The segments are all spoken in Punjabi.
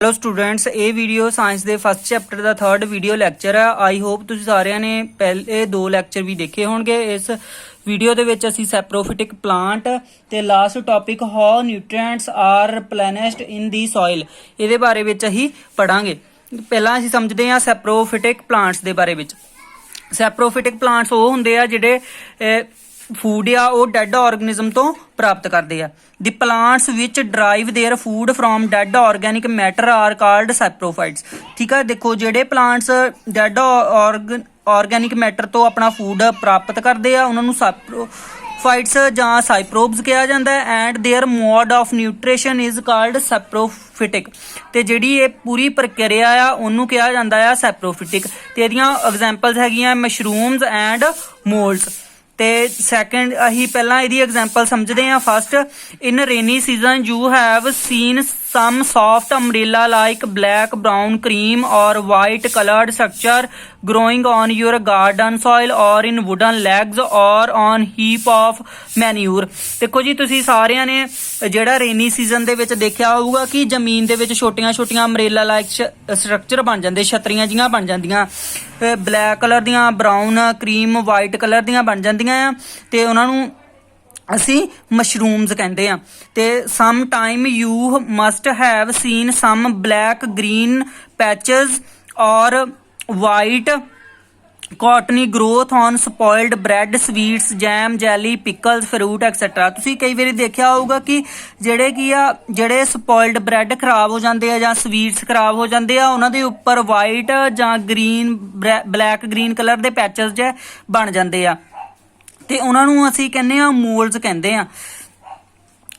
ਹੈਲੋ ਸਟੂਡੈਂਟਸ, ਇਹ ਵੀਡੀਓ ਸਾਇੰਸ ਦੇ ਫਸਟ ਚੈਪਟਰ ਦਾ 3rd ਵੀਡੀਓ ਲੈਕਚਰ ਹੈ। ਆਈ ਹੋਪ ਤੁਸੀਂ ਸਾਰਿਆਂ ਨੇ ਪਹਿਲੇ 2 ਲੈਕਚਰ ਵੀ ਦੇਖੇ ਹੋਣਗੇ। ਇਸ ਵੀਡੀਓ ਦੇ ਵਿੱਚ ਅਸੀਂ ਸੈਪਰੋਫਿਟਿਕ ਪਲਾਂਟ ਤੇ last topic how nutrients are replenished in the soil, ਇਹਦੇ ਬਾਰੇ ਵਿੱਚ ਅਸੀਂ ਪੜਾਂਗੇ। ਪਹਿਲਾਂ ਅਸੀਂ ਸਮਝਦੇ ਹਾਂ ਸੈਪਰੋਫਿਟਿਕ ਪਲਾਂਟਸ ਦੇ ਬਾਰੇ ਵਿੱਚ। ਸੈਪਰੋਫਿਟਿਕ ਪਲਾਂਟਸ ਉਹ ਹੁੰਦੇ ਆ ਜਿਹੜੇ ਫੂਡ ਆ ਉਹ ਡੈਡ ਆਰਗੇਨਿਜ਼ਮ ਤੋਂ ਪ੍ਰਾਪਤ ਕਰਦੇ ਆ। The plants which derive their food from dead organic matter are called saprophytes. ਠੀਕ ਆ, ਦੇਖੋ ਜਿਹੜੇ ਪਲਾਂਟਸ ਡੈਡ ਆਰਗੈਨਿਕ ਮੈਟਰ ਤੋਂ ਆਪਣਾ ਫੂਡ ਪ੍ਰਾਪਤ ਕਰਦੇ ਆ ਉਹਨਾਂ ਨੂੰ ਸੈਪਰੋਫਾਈਟਸ ਜਾਂ ਸਾਈਪਰੋਬਸ ਕਿਹਾ ਜਾਂਦਾ ਹੈ। And their mode of nutrition is called saprophytic. ਤੇ ਜਿਹੜੀ ਇਹ ਪੂਰੀ ਪ੍ਰਕਿਰਿਆ ਆ ਉਹਨੂੰ ਕਿਹਾ ਜਾਂਦਾ ਆ ਸੈਪਰੋਫਿਟਿਕ। ਤੇ ਇਹਦੀਆਂ ਐਗਜ਼ਾਮਪਲਸ ਹੈਗੀਆਂ ਮਸ਼ਰੂਮਸ ਐਂਡ ਮੋਲਡਸ। ਤੇ ਸੈਕੰਡ ਅਸੀਂ ਪਹਿਲਾਂ ਇਹਦੀ ਐਗਜ਼ਾਮਪਲ ਸਮਝਦੇ ਹਾਂ। First, in rainy season you have scene some soft umbrella like black, brown, cream or white colored structure growing on your garden soil or in wooden legs or on heap of manure। ਦੇਖੋ ਜੀ, ਤੁਸੀਂ ਸਾਰਿਆਂ ਨੇ ਜਿਹੜਾ ਰੇਨੀ ਸੀਜ਼ਨ ਦੇ ਵਿੱਚ ਦੇਖਿਆ ਹੋਊਗਾ ਕਿ ਜ਼ਮੀਨ ਦੇ ਵਿੱਚ ਛੋਟੀਆਂ ਅੰਬਰੇਲਾ ਲਾਈਕ ਸਟਰਕਚਰ ਬਣ ਜਾਂਦੇ, ਛਤਰੀਆਂ ਜੀਆਂ ਬਣ ਜਾਂਦੀਆਂ, ਬਲੈਕ ਕਲਰ ਦੀਆਂ, ਬਰਾਊਨ, ਕਰੀਮ, ਵਾਈਟ ਕਲਰ ਦੀਆਂ ਬਣ ਜਾਂਦੀਆਂ ਆ ਤੇ ਉਹਨਾਂ ਨੂੰ ਅਸੀਂ ਮਸ਼ਰੂਮਸ ਕਹਿੰਦੇ ਆ। ਤੇ some time you must have seen some black green patches or white cottony growth on spoiled bread, sweets, jam, jelly, pickles, fruit etcetera. ਤੁਸੀਂ ਕਈ ਵਾਰੀ ਦੇਖਿਆ ਹੋਊਗਾ ਕਿ ਜਿਹੜੇ ਸਪੋਇਲਡ ਬ੍ਰੈਡ ਖਰਾਬ ਹੋ ਜਾਂਦੇ ਆ ਜਾਂ ਸਵੀਟਸ ਖਰਾਬ ਹੋ ਜਾਂਦੇ ਆ ਉਹਨਾਂ ਦੇ ਉੱਪਰ ਵਾਈਟ ਜਾਂ ਗ੍ਰੀਨ ਬਲੈਕ ਗ੍ਰੀਨ ਕਲਰ ਦੇ ਪੈਚਸ ਜੇ ਬਣ ਜਾਂਦੇ ਆ ਤੇ ਉਹਨਾਂ ਨੂੰ ਅਸੀਂ ਕਹਿੰਦੇ ਆ ਮੋਲਡਸ ਕਹਿੰਦੇ ਆ।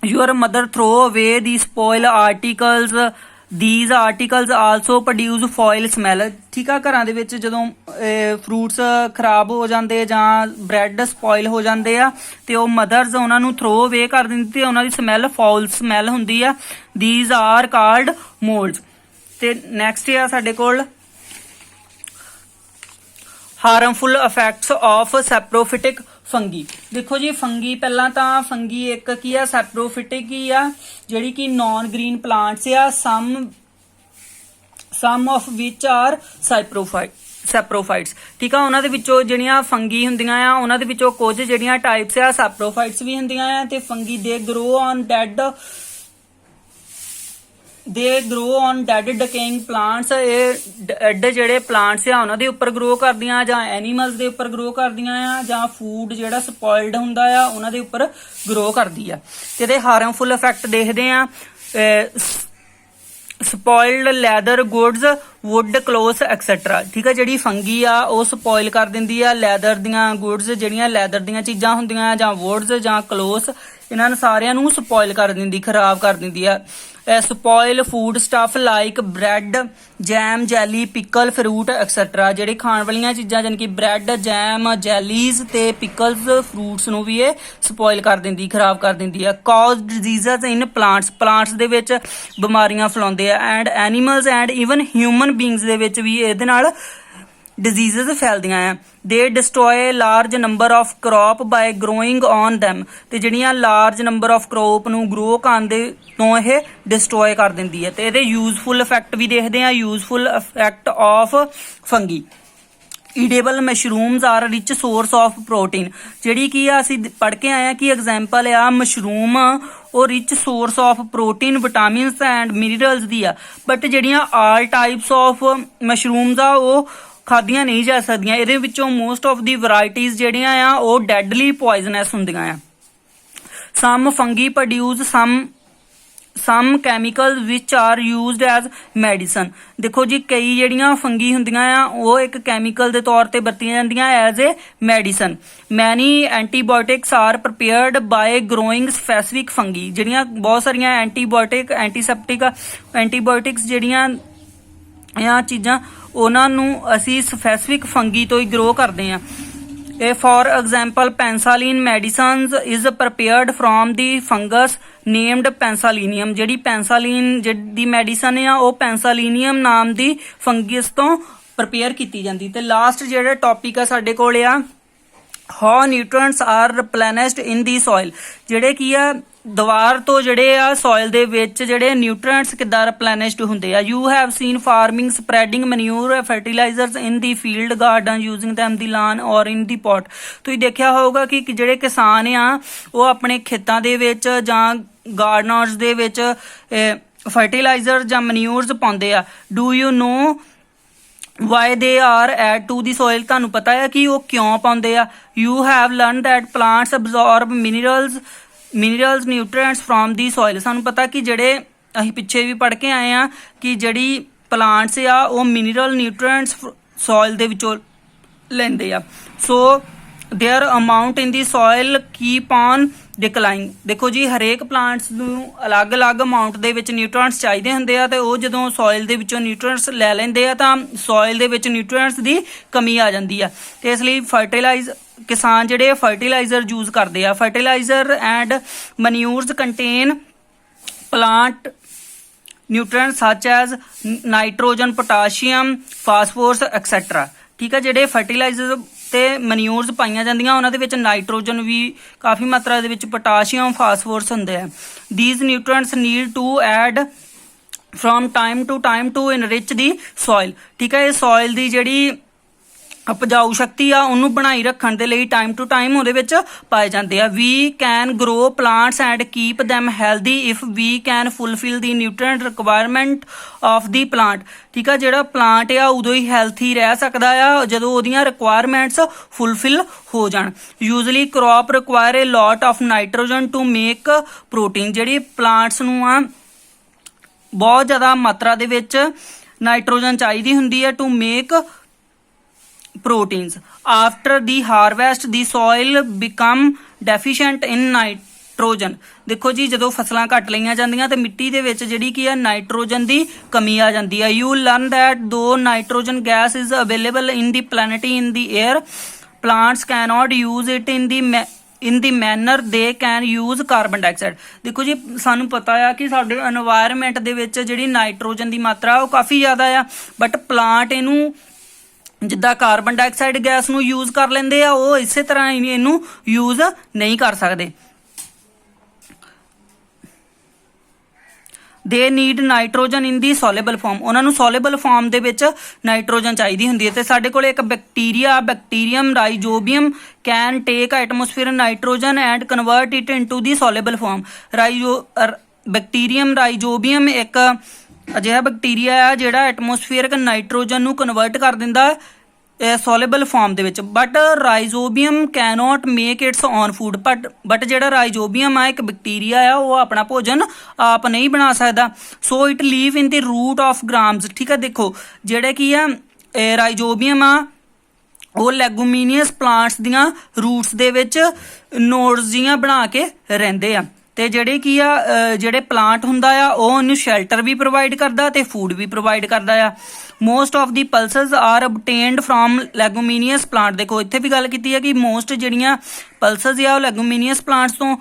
ਯੂਅਰ ਮਦਰ ਥਰੋ ਅਵੇ ਦੀ spoil articles, these articles also produce foul smell। ਠੀਕ ਆ, ਘਰਾਂ ਦੇ ਵਿੱਚ ਜਦੋਂ ਫਰੂਟਸ ਖਰਾਬ ਹੋ ਜਾਂਦੇ ਜਾਂ ਬ੍ਰੈਡ ਸਪੋਇਲ ਹੋ ਜਾਂਦੇ ਆ ਤੇ ਉਹ ਮਦਰਸ ਉਹਨਾਂ ਨੂੰ ਥਰੋ ਅਵੇ ਕਰ ਦਿੰਦੀ ਤੇ ਉਹਨਾਂ ਦੀ ਸਮੈਲ ਫਾਉਲ ਸਮੈਲ ਹੁੰਦੀ ਆ। these are called molds। ਤੇ ਨੈਕਸਟ ਆ ਸਾਡੇ ਕੋਲ ਹਾਰਮਫੁਲ ਇਫੈਕਟਸ ਆਫ ਸੈਪਰੋਫਿਟਿਕ ਫੰਗੀ। ਦੇਖੋ ਜੀ, ਫੰਗੀ ਪਹਿਲਾਂ ਤਾਂ ਫੰਗੀ ਇੱਕ ਕੀ ਆ, ਸੈਪਰੋਫਿਟਿਕ ਹੀ ਆ ਜਿਹੜੀ ਕਿ ਨॉन ਗ੍ਰੀਨ ਪਲਾਂਟਸ ਆ। Some of which R ਸੈਪਰੋਫਾਈਟਸ। ਠੀਕ ਆ, ਉਹਨਾਂ ਦੇ ਵਿੱਚੋਂ ਜਿਹੜੀਆਂ ਫੰਗੀ ਹੁੰਦੀਆਂ ਆ ਉਹਨਾਂ ਦੇ ਵਿੱਚੋਂ ਕੁਝ ਜਿਹੜੀਆਂ ਟਾਈਪਸ ਆ ਸੈਪਰੋਫਾਈਟਸ ਵੀ ਹੁੰਦੀਆਂ ਆ। ਤੇ ਫੰਗੀ ਦੇ ਗਰੋ ਔਨ ਡੈਡ ਡਿਕੇਇੰਗ ਪਲਾਂਟਸ। ਇਹ ਡੈਡ ਜਿਹੜੇ ਪਲਾਂਟਸ ਆ ਉਹਨਾਂ ਦੇ ਉੱਪਰ ਗਰੋ ਕਰਦੀਆਂ ਜਾਂ ਐਨੀਮਲਸ ਦੇ ਉੱਪਰ ਗਰੋ ਕਰਦੀਆਂ ਆ ਜਾਂ ਫੂਡ ਜਿਹੜਾ ਸਪੋਇਲਡ ਹੁੰਦਾ ਆ ਉਹਨਾਂ ਦੇ ਉੱਪਰ ਗਰੋ ਕਰਦੀ ਆ। ਤੇ ਇਹਦੇ ਹਾਰਮਫੁਲ ਇਫੈਕਟ ਦੇਖਦੇ ਆ। Spoiled leather goods, wood, cloth etcetera. ਠੀਕ ਆ, ਜਿਹੜੀ ਫੰਗੀ ਆ ਉਹ ਸਪੋਇਲ ਕਰ ਦਿੰਦੀ ਆ ਲੈਦਰ ਦੀਆਂ ਗੁੱਡਸ, ਜਿਹੜੀਆਂ ਲੈਦਰ ਦੀਆਂ ਚੀਜ਼ਾਂ ਹੁੰਦੀਆਂ ਜਾਂ ਵੁੱਡਸ ਜਾਂ ਕਲੋਥ, ਇਹਨਾਂ ਨੂੰ ਸਾਰਿਆਂ ਨੂੰ ਸਪੋਇਲ ਕਰ ਦਿੰਦੀ, ਖਰਾਬ ਕਰ ਦਿੰਦੀ ਆ। Spoil food stuff like bread, jam, jelly, pickle, fruit etcetera. ਜਿਹੜੇ ਖਾਣ ਵਾਲੀਆਂ ਚੀਜ਼ਾਂ ਜਾਣੀ ਕਿ ਬ੍ਰੈਡ, ਜੈਮ, ਜੈਲੀਜ਼ ਤੇ ਪਿਕਲਸ, ਫਰੂਟਸ ਨੂੰ ਵੀ ਇਹ ਸਪੋਇਲ ਕਰ ਦਿੰਦੀ, ਖਰਾਬ ਕਰ ਦਿੰਦੀ ਆ। ਕਾਜ਼ ਡਿਜ਼ੀਜ਼ਸ ਇਨ ਪਲਾਂਟਸ ਦੇ ਵਿੱਚ ਬਿਮਾਰੀਆਂ ਫੈਲਾਉਂਦੇ ਆ। And animals and even human beings ਦੇ ਵਿੱਚ ਵੀ ਇਹਦੇ ਨਾਲ ਡਿਜ਼ੀਜ਼ਸ ਫੈਲਦੀਆਂ ਆ। They destroy large number of crop by growing on them. ਤੇ ਜਿਹੜੀਆਂ ਲਾਰਜ ਨੰਬਰ ਆਫ ਕ੍ਰੌਪ ਨੂੰ ਗਰੋ ਕਰਨ ਦੇ ਤੋਂ ਇਹ ਡਿਸਟਰੋਏ ਕਰ ਦਿੰਦੀ ਹੈ। ਤੇ ਇਹਦੇ ਯੂਜ਼ਫੁਲ ਇਫੈਕਟ ਵੀ ਦੇਖਦੇ ਆ। Useful effect of fungi. Edible mushrooms are rich source of protein. ਜਿਹੜੀ ਕੀ ਆ ਅਸੀਂ ਪੜ੍ਹ ਕੇ ਆਏ ਆ ਕਿ ਐਗਜ਼ਾਮਪਲ ਆ ਮਸ਼ਰੂਮ, ਉਹ rich source of protein, vitamins and minerals ਦੀ ਆ। ਬਟ ਜਿਹੜੀਆਂ ਆਲ ਟਾਈਪਸ ਆਫ ਮਸ਼ਰੂਮਸ ਆ ਉਹ ਖਾਧੀਆਂ ਨਹੀਂ ਜਾ ਸਕਦੀਆਂ। ਇਹਦੇ ਵਿੱਚੋਂ ਮੋਸਟ ਆਫ ਦੀ ਵੈਰਾਈਟੀਜ਼ ਜਿਹੜੀਆਂ ਆ ਉਹ ਡੈਡਲੀ ਪੋਇਜ਼ਨਸ ਹੁੰਦੀਆਂ ਆ। ਸਮ ਫੰਗੀ ਪ੍ਰੋਡਿਊਸ ਸਮ ਕੈਮੀਕਲ ਵਿਚ ਆਰ ਯੂਜ਼ਡ ਐਜ਼ ਮੈਡੀਸਨ। ਦੇਖੋ ਜੀ, ਕਈ ਜਿਹੜੀਆਂ ਫੰਗੀ ਹੁੰਦੀਆਂ ਆ ਉਹ ਇੱਕ ਕੈਮੀਕਲ ਦੇ ਤੌਰ ਤੇ ਵਰਤੀਆਂ ਜਾਂਦੀਆਂ as a medicine. Many antibiotics are prepared by growing specific fungi. ਜਿਹੜੀਆਂ ਬਹੁਤ ਸਾਰੀਆਂ ਐਂਟੀਬਾਇਓਟਿਕਸ ਜਿਹੜੀਆਂ ਆ ਚੀਜ਼ਾਂ ਉਹਨਾਂ ਨੂੰ ਅਸੀਂ ਸਪੈਸੀਫਿਕ ਫੰਗੀ ਤੋਂ ਹੀ ਗਰੋ ਕਰਦੇ ਆ। ਇਹ for example penicillin medicines is prepared from the fungus named penicillium. ਜਿਹੜੀ ਪੈਂਸਾਲੀਨ ਦੀ ਮੈਡੀਸਨ ਆ ਉਹ ਪੈਂਸਾਲੀਨੀਅਮ ਨਾਮ ਦੀ ਫੰਗਸ ਤੋਂ ਪ੍ਰੀਪੇਅਰ ਕੀਤੀ ਜਾਂਦੀ। ਤੇ ਲਾਸਟ ਜਿਹੜਾ ਟੌਪਿਕ ਆ ਸਾਡੇ ਕੋਲ ਆ how nutrients are replenished in the soil. ਜਿਹੜੇ ਕੀ ਆ ਦੀਵਾਰ ਤੋਂ ਜਿਹੜੇ ਆ ਸੋਇਲ ਦੇ ਵਿੱਚ ਜਿਹੜੇ ਨਿਊਟ੍ਰੀਐਂਟਸ ਕਿੱਦਾਂ ਰਿਪਲੈਨਿਸ਼ਡ ਹੁੰਦੇ ਆ। You have seen farming spreading manure fertilisers in the field garden using them the lawn or in the pot. ਤੁਸੀਂ ਦੇਖਿਆ ਹੋਊਗਾ ਕਿ ਜਿਹੜੇ ਕਿਸਾਨ ਆ ਉਹ ਆਪਣੇ ਖੇਤਾਂ ਦੇ ਵਿੱਚ ਜਾਂ ਗਾਰਡਨਰਸ ਦੇ ਵਿੱਚ ਫਰਟੀਲਾਈਜ਼ਰ ਜਾਂ ਮਨਿਊਰਸ ਪਾਉਂਦੇ ਆ। Do you know why they are add to the soil. ਤੁਹਾਨੂੰ ਪਤਾ ਹੈ ਕਿ ਉਹ ਕਿਉਂ ਪਾਉਂਦੇ ਆ। You have learn that plants absorb minerals nutrients from the soil. ਸਾਨੂੰ ਪਤਾ ਕਿ ਜਿਹੜੇ ਅਸੀਂ ਪਿੱਛੇ ਵੀ ਪੜ੍ਹ ਕੇ ਆਏ ਆ ਕਿ ਜਿਹੜੀ ਪਲਾਂਟਸ ਆ ਉਹ ਮਿਨਰਲ ਨਿਊਟ੍ਰੀਐਂਟਸ ਸੋਇਲ ਦੇ ਵਿੱਚੋਂ ਲੈਂਦੇ ਆ। So there amount in the soil keep on decline. ਦੇਖੋ ਜੀ ਹਰੇਕ ਪਲਾਂਟਸ ਨੂੰ ਅਲੱਗ-ਅਲੱਗ ਅਮਾਊਂਟ ਦੇ ਵਿੱਚ ਨਿਊਟ੍ਰੀਐਂਟਸ ਚਾਹੀਦੇ ਹੁੰਦੇ ਆ ਤੇ ਉਹ ਜਦੋਂ ਸੋਇਲ ਦੇ ਵਿੱਚੋਂ ਨਿਊਟ੍ਰੀਐਂਟਸ ਲੈ ਲੈਂਦੇ ਆ ਤਾਂ ਸੋਇਲ ਦੇ ਵਿੱਚ ਨਿਊਟ੍ਰੀਐਂਟਸ ਦੀ ਕਮੀ ਆ ਜਾਂਦੀ ਆ ਤੇ ਇਸ ਲਈ ਕਿਸਾਨ ਜਿਹੜੇ ਫਰਟੀਲਾਈਜ਼ਰ ਯੂਜ਼ ਕਰਦੇ ਆ। Fertiliser and manures contain plant nutrients such as nitrogen potassium phosphorus etcetera. ਠੀਕ ਆ, ਜਿਹੜੇ ਫਰਟੀਲਾਈਜ਼ਰ ਤੇ ਮਨਿਊਰਸ ਪਾਈਆਂ ਜਾਂਦੀਆਂ ਉਹਨਾਂ ਦੇ ਵਿੱਚ ਨਾਈਟ੍ਰੋਜਨ ਵੀ ਕਾਫੀ ਮਾਤਰਾ ਦੇ ਵਿੱਚ ਪੋਟਾਸ਼ੀਅਮ ਫਾਸਫੋਰਸ ਹੁੰਦੇ ਆ। These nutrients need to add from time to enrich the soil. ਠੀਕ ਹੈ, ਇਹ ਸੋਇਲ ਦੀ ਜਿਹੜੀ ਉਪਜਾਊ ਸ਼ਕਤੀ ਆ ਉਹਨੂੰ ਬਣਾਈ ਰੱਖਣ ਦੇ ਲਈ ਟਾਈਮ ਟੂ ਟਾਈਮ ਉਹਦੇ ਵਿੱਚ ਪਾਏ ਜਾਂਦੇ ਆ। We can grow plants and keep them healthy if we can fulfil the nutrient requirement of the plant. ਠੀਕ ਆ, ਜਿਹੜਾ ਪਲਾਂਟ ਆ ਉਦੋਂ ਹੀ ਹੈਲਥੀ ਰਹਿ ਸਕਦਾ ਆ ਜਦੋਂ ਉਹਦੀਆਂ ਰਿਕੁਆਇਰਮੈਂਟਸ ਫੁਲਫਿਲ ਹੋ ਜਾਣ। Usually crop require a lot of nitrogen to make protein. ਜਿਹੜੀ ਪਲਾਂਟਸ ਨੂੰ ਆ ਬਹੁਤ ਜ਼ਿਆਦਾ ਮਾਤਰਾ ਦੇ ਵਿੱਚ ਨਾਈਟ੍ਰੋਜਨ ਚਾਹੀਦੀ ਹੁੰਦੀ ਹੈ to make proteins. After the harvest the soil become deficient in nitrogen. ਦੇਖੋ ਜੀ ਜਦੋਂ ਫਸਲਾਂ ਘੱਟ ਲਈਆਂ ਜਾਂਦੀਆਂ ਤੇ ਮਿੱਟੀ ਦੇ ਵਿੱਚ ਜਿਹੜੀ ਕੀ ਆ ਨਾਈਟ੍ਰੋਜਨ ਦੀ ਕਮੀ ਆ ਜਾਂਦੀ ਆ। You learn that though nitrogen gas is available in the planet in the air, plants cannot use it in the manner they can use carbon dioxide. ਦੇਖੋ ਜੀ ਸਾਨੂੰ ਪਤਾ ਆ ਕਿ ਸਾਡੇ এনवायरमेंट ਦੇ ਵਿੱਚ ਜਿਹੜੀ ਨਾਈਟ੍ਰੋਜਨ ਦੀ ਮਾਤਰਾ ਉਹ ਕਾਫੀ ਜ਼ਿਆਦਾ ਆ ਬਟ ਪਲਾਂਟ ਇਹਨੂੰ ਜਿੱਦਾਂ ਕਾਰਬਨ ਡਾਈਆਕਸਾਈਡ ਗੈਸ ਨੂੰ ਯੂਜ਼ ਕਰ ਲੈਂਦੇ ਆ ਉਹ ਇਸੇ ਤਰ੍ਹਾਂ ਹੀ ਇਹਨੂੰ ਯੂਜ਼ ਨਹੀਂ ਕਰ ਸਕਦੇ। ਦੇ ਨੀਡ ਨਾਈਟ੍ਰੋਜਨ ਇਨ ਦੀ ਸੋਲੇਬਲ ਫਾਰਮ। ਉਹਨਾਂ ਨੂੰ ਸੋਲੇਬਲ ਫਾਰਮ ਦੇ ਵਿੱਚ ਨਾਈਟ੍ਰੋਜਨ ਚਾਹੀਦੀ ਹੁੰਦੀ ਹੈ ਤੇ ਸਾਡੇ ਕੋਲ ਇੱਕ bacterium rhizobium can take atmosphere nitrogen and convert it into the soluble form. Bacterium rhizobium ਇੱਕ ਅਜਿਹਾ ਬੈਕਟੀਰੀਆ ਆ ਜਿਹੜਾ ਐਟਮੋਸਫੀਅਰਕ ਨਾਈਟ੍ਰੋਜਨ ਨੂੰ ਕਨਵਰਟ ਕਰ ਦਿੰਦਾ ਸੋਲੇਬਲ ਫਾਰਮ ਦੇ ਵਿੱਚ but rhizobium cannot make its own food. But ਜਿਹੜਾ ਰਾਈਜੋਬੀਅਮ ਆ ਇੱਕ ਬੈਕਟੀਰੀਆ ਆ ਉਹ ਆਪਣਾ ਭੋਜਨ ਆਪ ਨਹੀਂ ਬਣਾ ਸਕਦਾ। So it leave in the route of grams. ਠੀਕ ਹੈ, ਦੇਖੋ ਜਿਹੜੇ ਕੀ ਆ ਰਾਈਜੋਬੀਅਮ ਆ ਉਹ ਲੈਗੂਮੀਨੀਅਸ ਪਲਾਂਟਸ ਦੀਆਂ ਰੂਟਸ ਦੇ ਵਿੱਚ ਨੋਡਸ ਜੀਆਂ ਬਣਾ ਕੇ ਰਹਿੰਦੇ ਆ ਤੇ ਜਿਹੜੇ ਕੀ ਆ ਜਿਹੜੇ ਪਲਾਂਟ ਹੁੰਦਾ ਆ ਉਹ ਉਹਨੂੰ ਸ਼ੈਲਟਰ ਵੀ ਪ੍ਰੋਵਾਈਡ ਕਰਦਾ ਤੇ ਫੂਡ ਵੀ ਪ੍ਰੋਵਾਈਡ ਕਰਦਾ ਆ। Most of the pulses are obtained from leguminous plant. ਦੇਖੋ ਇੱਥੇ ਵੀ ਗੱਲ ਕੀਤੀ ਹੈ ਕਿ ਮੋਸਟ ਜਿਹੜੀਆਂ ਪਲਸਸ ਆ ਉਹ ਲੈਗੂਮੀਨੀਅਸ ਪਲਾਂਟਸ ਤੋਂ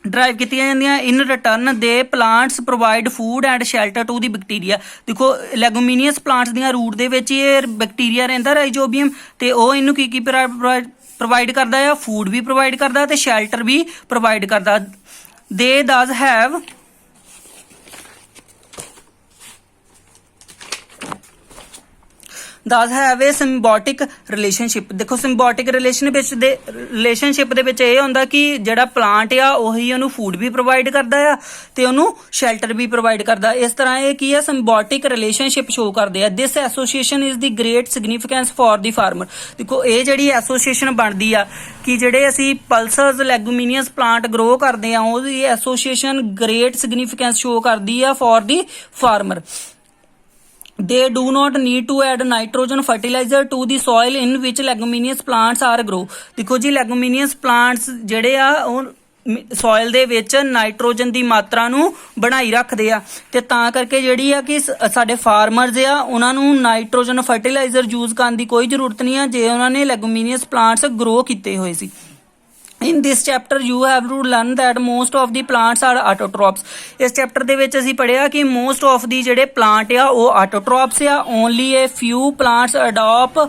ਡਰਾਈਵ ਕੀਤੀਆਂ ਜਾਂਦੀਆਂ। In return the plants provide food and shelter to the bacteria. ਦੇਖੋ ਲੈਗੂਮੀਨੀਅਸ ਪਲਾਂਟਸ ਦੀਆਂ ਰੂਟ ਦੇ ਵਿੱਚ ਇਹ ਬੈਕਟੀਰੀਆ ਰਹਿੰਦਾ ਰਾਈਜੋਬੀਅਮ ਤੇ ਉਹ ਇਹਨੂੰ ਕੀ ਪ੍ਰੋਵਾਈਡ ਕਰਦਾ ਆ, ਫੂਡ ਵੀ ਪ੍ਰੋਵਾਈਡ ਕਰਦਾ ਤੇ ਸ਼ੈਲਟਰ ਵੀ ਪ੍ਰੋਵਾਈਡ ਕਰਦਾ। They thus have a symbiotic relationship। ਦੇਖੋ symbiotic ਰਿਲੇਸ਼ਨਸ਼ਿਪ ਦੇ ਵਿੱਚ ਇਹ ਹੁੰਦਾ ਕਿ ਜਿਹੜਾ ਪਲਾਂਟ ਆ ਉਹੀ ਉਹਨੂੰ ਫੂਡ ਵੀ ਪ੍ਰੋਵਾਈਡ ਕਰਦਾ ਆ ਤੇ ਉਹਨੂੰ ਸ਼ੈਲਟਰ ਵੀ ਪ੍ਰੋਵਾਈਡ ਕਰਦਾ। ਇਸ ਤਰ੍ਹਾਂ ਇਹ ਕੀ ਆ symbiotic ਰਿਲੇਸ਼ਨਸ਼ਿਪ ਸ਼ੋ ਕਰਦੇ ਆ। This association is the great significance for the farmer. ਦੇਖੋ ਇਹ ਜਿਹੜੀ ਐਸੋਸੀਏਸ਼ਨ ਬਣਦੀ ਆ ਕਿ ਜਿਹੜੇ ਅਸੀਂ ਪਲਸਸ ਲੈਗੂਮੀਨੀਅਸ ਪਲਾਂਟ ਗਰੋ ਕਰਦੇ ਆ ਉਹਦੀ ਐਸੋਸੀਏਸ਼ਨ ਗ੍ਰੇਟ ਸਿਗਨੀਫੀਕੈਂਸ ਸ਼ੋ ਕਰਦੀ ਆ for the farmer. They do not need to add nitrogen fertilizer to the soil in which leguminous plants are grow। ਦੇਖੋ ਜੀ leguminous plants ਜਿਹੜੇ ਆ ਉਹ ਸੋਇਲ ਦੇ ਵਿੱਚ ਨਾਈਟ੍ਰੋਜਨ ਦੀ ਮਾਤਰਾ ਨੂੰ ਬਣਾਈ ਰੱਖਦੇ ਆ ਤੇ ਤਾਂ ਕਰਕੇ ਜਿਹੜੀ ਆ ਕਿ ਸਾਡੇ ਫਾਰਮਰਸ ਆ ਉਹਨਾਂ ਨੂੰ ਨਾਈਟ੍ਰੋਜਨ ਫਰਟੀਲਾਈਜ਼ਰ ਯੂਜ਼ ਕਰਨ ਦੀ ਕੋਈ ਜ਼ਰੂਰਤ ਨਹੀਂ ਆ ਜੇ ਉਹਨਾਂ ਨੇ ਲੈਗੂਮੀਨੀਅਸ ਪਲਾਂਟਸ ਗਰੋ ਕੀਤੇ ਹੋਏ ਸੀ। In this chapter you have to learn that most of the plants are autotrophs। ਇਸ ਚੈਪਟਰ ਦੇ ਵਿੱਚ ਅਸੀਂ ਪੜ੍ਹਿਆ ਕਿ most of the ਜਿਹੜੇ ਪਲਾਂਟ ਆ ਉਹ autotrophs ਆ। Only a few plants adopt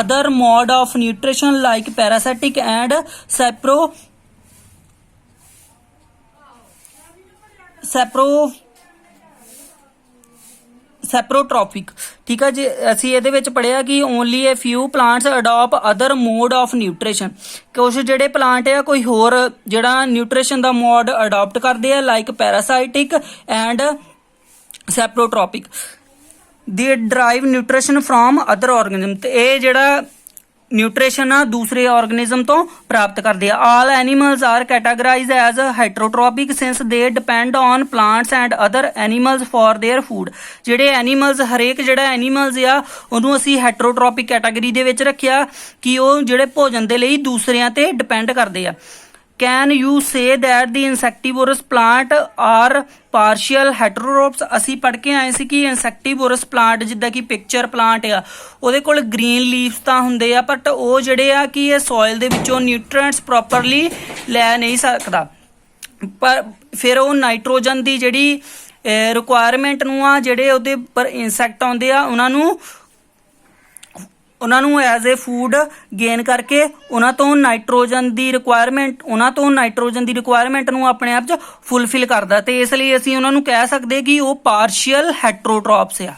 other mode of nutrition like parasitic and ਸੈਪਰੋਟ੍ਰੋਪਿਕ। ਠੀਕ ਆ ਜੀ, ਅਸੀਂ ਇਹਦੇ ਵਿੱਚ ਪੜਿਆ ਕਿ only a few plants adopt other mode of nutrition. ਕੁਝ ਜਿਹੜੇ ਪਲਾਂਟ ਆ ਕੋਈ ਹੋਰ ਜਿਹੜਾ ਨਿਊਟ੍ਰੀਸ਼ਨ ਦਾ ਮੋਡ ਅਡਾਪਟ ਕਰਦੇ ਆ, ਲਾਈਕ ਪੈਰਾਸਾਈਟਿਕ ਐਂਡ ਸੈਪਰੋਟ੍ਰੋਪਿਕ। ਦੇ drive nutrition from other organism. ਤੇ ਇਹ ਜਿਹੜਾ ਨਿਊਟ੍ਰੀਸ਼ਨ ਆ ਦੂਸਰੇ ਆਰਗੇਨਿਜ਼ਮ ਤੋਂ ਪ੍ਰਾਪਤ ਕਰਦੇ ਆ। ਆਲ ਐਨੀਮਲਸ ਆਰ ਕੈਟਾਗਰਾਈਜ਼ਡ ਐਜ਼ ਹੈਟਰੋਟ੍ਰੋਪਿਕ ਸਿੰਸ ਦੇ depend on plants and other animals for their food. ਜਿਹੜੇ ਐਨੀਮਲਸ, ਹਰੇਕ ਜਿਹੜਾ ਐਨੀਮਲਸ ਆ ਉਹਨੂੰ ਅਸੀਂ ਹੈਟਰੋਟ੍ਰੋਪਿਕ ਕੈਟਾਗਰੀ ਦੇ ਵਿੱਚ ਰੱਖਿਆ ਕਿ ਉਹ ਜਿਹੜੇ ਭੋਜਨ ਦੇ ਲਈ ਦੂਸਰਿਆਂ ਤੇ ਡਿਪੈਂਡ ਕਰਦੇ ਆ। Can you say that the insectivorous plant are partial heterotrophs? ਅਸੀਂ ਪੜ੍ਹ ਕੇ ਆਏ ਸੀ ਕਿ insectivorous plant ਜਿੱਦਾਂ ਕਿ ਪਿਕਚਰ ਪਲਾਂਟ ਆ ਉਹਦੇ ਕੋਲ ਗ੍ਰੀਨ ਲੀਵਸ ਤਾਂ ਹੁੰਦੇ ਆ, ਬਟ ਉਹ ਜਿਹੜੇ ਆ ਕਿ ਇਹ ਸੋਇਲ ਦੇ ਵਿੱਚੋਂ ਨਿਊਟ੍ਰੀਐਂਟਸ ਪ੍ਰੋਪਰਲੀ ਲੈ ਨਹੀਂ ਸਕਦਾ, ਪਰ ਫਿਰ ਉਹ ਨਾਈਟ੍ਰੋਜਨ ਦੀ ਜਿਹੜੀ ਰਿਕੁਆਇਰਮੈਂਟ ਨੂੰ ਆ ਜਿਹੜੇ ਉਹਦੇ ਉੱਪਰ ਇਨਸੈਕਟ ਆਉਂਦੇ ਆ ਉਹਨਾਂ ਨੂੰ ਐਜ਼ ਏ ਫੂਡ ਗੇਨ ਕਰਕੇ ਉਹਨਾਂ ਤੋਂ ਨਾਈਟ੍ਰੋਜਨ ਦੀ ਰਿਕੁਆਇਰਮੈਂਟ ਨੂੰ ਆਪਣੇ ਆਪ 'ਚ ਫੁੱਲਫਿਲ ਕਰਦਾ, ਤੇ ਇਸ ਲਈ ਅਸੀਂ ਉਹਨਾਂ ਨੂੰ ਕਹਿ ਸਕਦੇ ਕਿ ਉਹ ਪਾਰਸ਼ੀਅਲ ਹੈਟਰੋਟ੍ਰੋਪਸ ਆ।